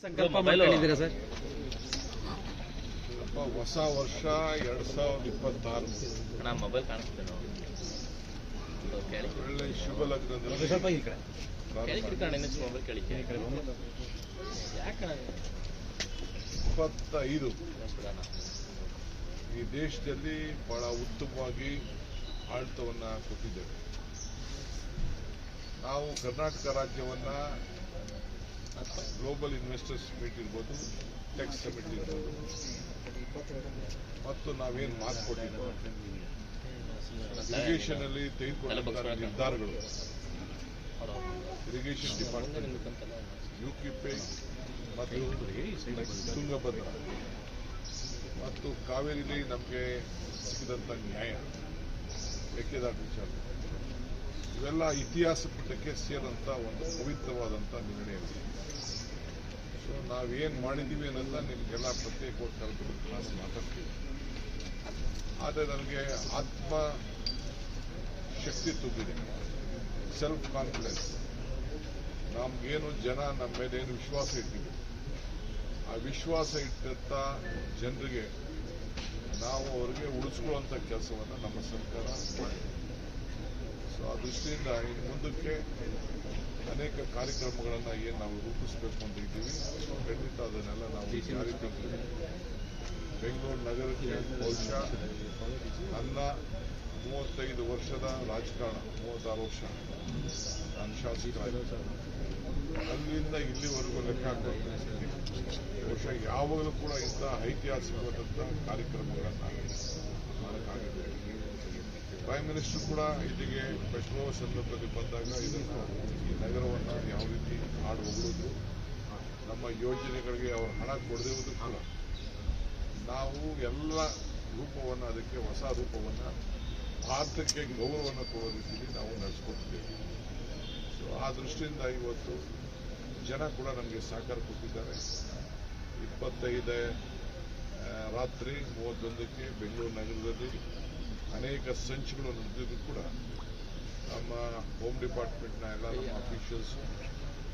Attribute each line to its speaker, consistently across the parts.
Speaker 1: ಸಂಕಲ್ಪ ಮಾಡಿದ್ದೀರಾ ಸರ್?
Speaker 2: ಹೊಸ ವರ್ಷ 2026
Speaker 3: ಮೊಬೈಲ್ ಕಾಣಿಸ್ತೇನೆ
Speaker 2: ಒಳ್ಳೆ ಶುಭ ಲಗ್ನದಲ್ಲಿ
Speaker 3: ಮೊಬೈಲ್ ಕೇಳಿ
Speaker 2: 25 ಈ ದೇಶದಲ್ಲಿ ಬಹಳ ಉತ್ತಮವಾಗಿ ಆಡಳಿತವನ್ನ ಕೊಟ್ಟಿದ್ದೇವೆ. ನಾವು ಕರ್ನಾಟಕ ರಾಜ್ಯವನ್ನ ಗ್ಲೋಬಲ್ ಇನ್ವೆಸ್ಟರ್ಸ್ ಮೀಟ್ ಇರ್ಬೋದು, ಟೆಕ್ ಸಮಿಟ್ ಇರ್ಬೋದು, ಮತ್ತು ನಾವೇನು ಮಾತು ಕೊಟ್ಟಿದ್ದೇವೆ ಇರಿಗೇಷನ್ ಅಲ್ಲಿ ತೆಗೆದುಕೊಂಡ ನಿರ್ಧಾರಗಳು, ಇರಿಗೇಷನ್ ಡಿಪಾರ್ಟ್ಮೆಂಟ್, ಯುಕಿಪೆ ಮತ್ತು ತುಂಗಭದ್ರಾ ಮತ್ತು ಕಾವೇರಿಲಿ ನಮಗೆ ಸಿಕ್ಕಿದಂಥ ನ್ಯಾಯ, ಮೇಕೆದಾಟು ವಿಚಾರ, ಇವೆಲ್ಲ ಇತಿಹಾಸ ಪುಟಕ್ಕೆ ಸೇರಿದಂಥ ಒಂದು ಪವಿತ್ರವಾದಂಥ ನಿರ್ಣಯಗಳು. ಸೊ ನಾವೇನು ಮಾಡಿದ್ದೀವಿ ಅನ್ನೋದನ್ನ ನಿಮಗೆಲ್ಲ ಪ್ರತ್ಯೇಕವಾಗಿ ಕರೆದು ನಾನು ಮಾತಾಡ್ತೀನಿ. ಆದರೆ ನನಗೆ ಆತ್ಮ ಶಕ್ತಿ ತುಂಬಿದೆ, ಸೆಲ್ಫ್ ಕಾನ್ಫಿಡೆನ್ಸ್. ನಮಗೇನು ಜನ ನಮ್ಮ ಮೇಲೆ ಏನು ವಿಶ್ವಾಸ ಇಟ್ಟಿದೆ, ಆ ವಿಶ್ವಾಸ ಇಟ್ಟಂಥ ಜನರಿಗೆ ನಾವು ಅವರಿಗೆ ಉಳಿಸ್ಕೊಳ್ಳುವಂಥ ಕೆಲಸವನ್ನು ನಮ್ಮ ಸರ್ಕಾರ ಮಾಡಿದೆ. ಸೊ ಆ ದೃಷ್ಟಿಯಿಂದ ಇನ್ನು ಮುಂದಕ್ಕೆ ಅನೇಕ ಕಾರ್ಯಕ್ರಮಗಳನ್ನು ಏನು ನಾವು ರೂಪಿಸಬೇಕು ಅಂತ ಇದ್ದೀವಿ, ಖಂಡಿತ ಅದನ್ನೆಲ್ಲ ನಾವು ಜಾರಿ ತಂದಿದ್ದೀವಿ. ಬೆಂಗಳೂರು ನಗರಕ್ಕೆ ಬಹುಶಃ ನನ್ನ 35 ವರ್ಷದ ರಾಜಕಾರಣ, 36 ವರ್ಷ ನಾನು ಶಾಸಕ, ಅಲ್ಲಿಂದ ಇಲ್ಲಿವರೆಗೂ ಲೆಕ್ಕ ಹಾಕುವಂತ ಬಹುಶಃ ಯಾವಾಗಲೂ ಕೂಡ ಇಂಥ ಐತಿಹಾಸಿಕವಾದಂಥ ಕಾರ್ಯಕ್ರಮಗಳನ್ನು ಮಾಡೋಕ್ಕಾಗಿದೆ. ಪ್ರೈಮ್ ಮಿನಿಸ್ಟರ್ ಕೂಡ ಇಲ್ಲಿಗೆ ಮೆಟ್ರೋ ಸಂದರ್ಭದಲ್ಲಿ ಬಂದಾಗ ಇದನ್ನು ಈ ನಗರವನ್ನು ಯಾವ ರೀತಿ ಹಾಡು ಹೊಗಳಿದ್ರು, ನಮ್ಮ ಯೋಜನೆಗಳಿಗೆ ಅವರು ಹಣ ಕೊಡದಿರುವುದು ಕೂಡ ನಾವು ಎಲ್ಲ ರೂಪವನ್ನು, ಅದಕ್ಕೆ ಹೊಸ ರೂಪವನ್ನು, ಭಾರತಕ್ಕೆ ಗೌರವವನ್ನು ಕೊಡೋ ರೀತಿಯಲ್ಲಿ ನಾವು ನಡೆಸ್ಕೊಟ್ಟಿದ್ದೇವೆ. ಸೊ ಆ ದೃಷ್ಟಿಯಿಂದ ಇವತ್ತು ಜನ ಕೂಡ ನಮಗೆ ಸಹಕಾರ ಕೊಟ್ಟಿದ್ದಾರೆ. 25 ರಾತ್ರಿ 31ಕ್ಕೆ ಬೆಂಗಳೂರು ನಗರದಲ್ಲಿ ಅನೇಕ ಸಂಚುಗಳು ನಡೆದಿದ್ದು ಕೂಡ ನಮ್ಮ ಹೋಮ್ ಡಿಪಾರ್ಟ್ಮೆಂಟ್ನ ಎಲ್ಲ ನಮ್ಮ ಅಫಿಷಿಯಲ್ಸ್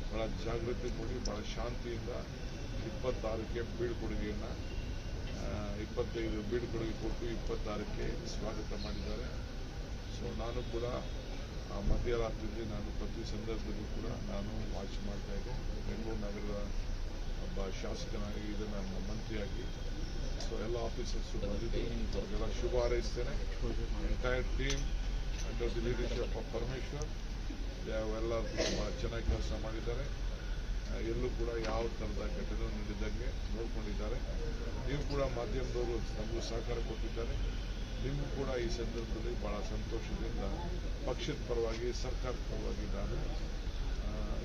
Speaker 2: ಬಹಳ ಜಾಗೃತಿ ಮೂಡಿ ಬಹಳ ಶಾಂತಿಯಿಂದ 26ಕ್ಕೆ ಬೀಳ್ಕೊಡುಗೆಯನ್ನು 25 ಬೀಳ್ಕೊಡುಗೆ ಕೊಟ್ಟು 26ಕ್ಕೆ ಸ್ವಾಗತ ಮಾಡಿದ್ದಾರೆ. ಸೊ ನಾನು ಕೂಡ ಮಧ್ಯರಾತ್ರಿಯಲ್ಲಿ ನಾನು ಪ್ರತಿ ಸಂದರ್ಭದಲ್ಲೂ ಕೂಡ ನಾನು ವಾಚ್ ಮಾಡ್ತಾ ಇದ್ದೆ. ಬೆಂಗಳೂರು ನಗರದ ಒಬ್ಬ ಶಾಸಕನಾಗಿ, ಇದನ್ನು ನಮ್ಮ ಮಂತ್ರಿಯಾಗಿ, ಸೊ ಎಲ್ಲ ಆಫೀಸರ್ಸು ಬಂದಿದ್ದು ಅವ್ರಿಗೆಲ್ಲ ಶುಭ ಹಾರೈಸ್ತೇನೆ. Entire team under the leadership of Parameshwar ಎಲ್ಲ ತುಂಬ ಚೆನ್ನಾಗಿ ಕೆಲಸ ಮಾಡಿದ್ದಾರೆ. ಎಲ್ಲೂ ಕೂಡ ಯಾವ ಥರದ ಘಟನೆ ನಡೆದಂಗೆ ನೋಡ್ಕೊಂಡಿದ್ದಾರೆ. ನೀವು ಕೂಡ ಮಾಧ್ಯಮದವರು ನಮಗೂ ಸಹಕಾರ ಕೊಟ್ಟಿದ್ದಾರೆ. ನಿಮಗೂ ಕೂಡ ಈ ಸಂದರ್ಭದಲ್ಲಿ ಬಹಳ ಸಂತೋಷದಿಂದ ಪಕ್ಷದ ಪರವಾಗಿ, ಸರ್ಕಾರದ ಪರವಾಗಿ ನಾನು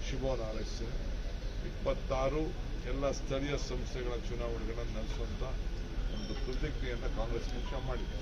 Speaker 2: ಶುಭವನ್ನು ಹಾರೈಸ್ತೇನೆ. 26 ಎಲ್ಲ ಸ್ಥಳೀಯ ಸಂಸ್ಥೆಗಳ ಚುನಾವಣೆಗಳನ್ನು ನಡೆಸುವಂಥ ಒಂದು ಪ್ರತಿಜ್ಞೆಯನ್ನು ಕಾಂಗ್ರೆಸ್ ಪಕ್ಷ ಮಾಡಿದೆ.